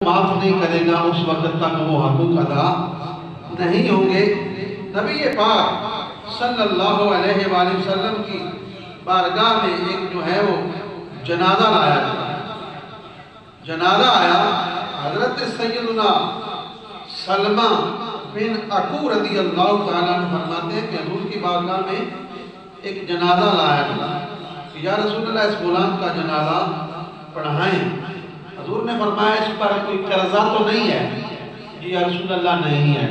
معاف نہیں کرے گا اس وقت تک وہ حقوق ادا نہیں ہوں گے۔ نبی پاک صلی اللہ علیہ وآلہ وسلم کی بارگاہ میں ایک جو ہے وہ جنازہ لایا جنازہ آیا۔ حضرت سیدنا سلمہ بن عقو رضی اللہ تعالیٰ عنہ فرماتے ہیں کہ حضور کی بارگاہ میں ایک جنازہ لایا یا رسول اللہ اس غلام کا جنازہ پڑھائیں۔ حضور نے فرمایا اس پر کوئی قرضہ تو نہیں ہے؟ جی یا رسول اللہ نہیں ہے۔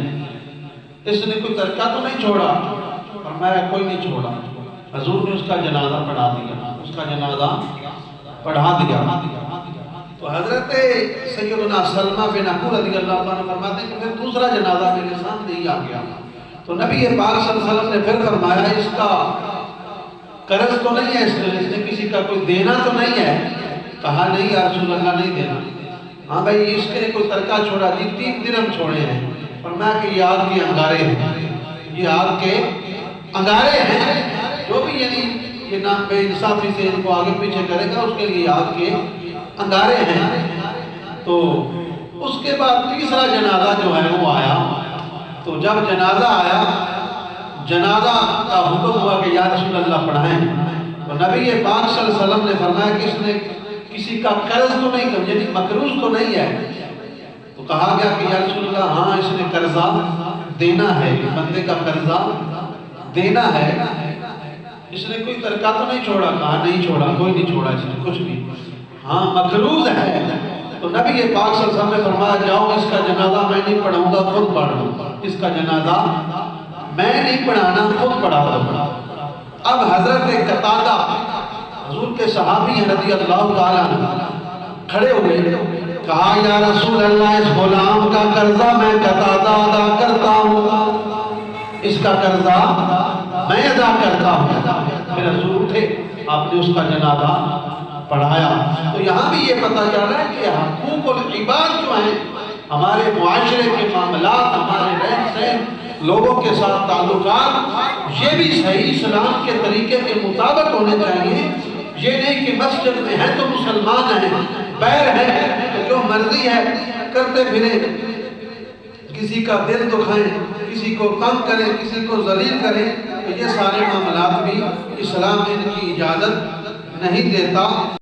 اس نے کوئی ترکہ تو نہیں چھوڑا؟ فرمایا کوئی نہیں چھوڑا۔ حضور نے اس کا جنازہ پڑھا دیا تو حضرت سیدنا سلمہ بن عقو رضی اللہ عنہ فرماتے ہیں کہ پھر دوسرا جنازہ میرے سامنے ہی آ گیا تو نبی پاک صلی اللہ علیہ وسلم نے پھر فرمایا اس کا قرض تو نہیں ہے، اس نے کسی کا کوئی دینا تو نہیں ہے؟ کہا نہیں یا رسول اللہ نہیں دینا۔ ہاں بھائی اس کے کوئی ترکہ چھوڑا؟ جی 3 درہم چھوڑے ہیں۔ فرمایا کہ یہ آگ کے انگارے ہیں، یہ آگ کے انگارے ہیں، جو بھی یعنی یہ نام بے انصافی سے ان کو آگے پیچھے کرے گا اس کے لیے آگ کے انگارے ہیں۔ تو اس کے بعد تیسرا جنازہ جو ہے وہ آیا تو جب جنازہ آیا جنازہ کا حکم ہوا کہ یا رسول اللہ پڑھائیں تو نبی پاک صلی اللہ علیہ وسلم نے فرمایا کہ اس نے کسی کا قرض تو نہیں کر یعنی مقروض تو نہیں ہے؟ تو کہا گیا کہ یا رسول اللہ ہاں اس نے قرضہ دینا ہے، بندے کا قرضہ دینا ہے، اس نے کوئی ترکہ تو نہیں چھوڑا؟ کہا نہیں چھوڑا، کوئی نہیں چھوڑا اس نے کچھ بھی، ہاں مقروض ہے۔ تو نبی پاک صلی اللہ علیہ وسلم نے فرمایا جاؤ اس کا جنازہ میں نہیں پڑھوں گا، خود پڑھ لوں، اس کا جنازہ میں نہیں پڑھانا، خود پڑھا دوں۔ اب حضرت قتادہ حضور کے صحابی ہیں رضی اللہ تعالیٰ عنہ کھڑے ہوئے، کہا یا رسول اللہ اس غلام کا قرضہ میں قتادہ ادا کرتا ہوں، اس کا قرضہ میں ادا کرتا ہوں۔ پھر حضور اٹھے، آپ نے اس کا جنازہ پڑھایا۔ تو یہاں بھی یہ پتہ چل رہا ہے کہ حقوق العباد جو ہیں ہمارے معاشرے کے معاملات، ہمارے رہن سہن، لوگوں کے ساتھ تعلقات، یہ بھی صحیح اسلام کے طریقے کے مطابق ہونے چاہیے۔ یہ نہیں کہ مسجد میں ہیں تو مسلمان ہیں، بیر ہیں تو جو مرضی ہے کرتے پھریں، کسی کا دل دکھائیں، کسی کو کم کریں، کسی کو ذلیل کریں، تو یہ سارے معاملات بھی اسلام ان کی اجازت نہیں دیتا۔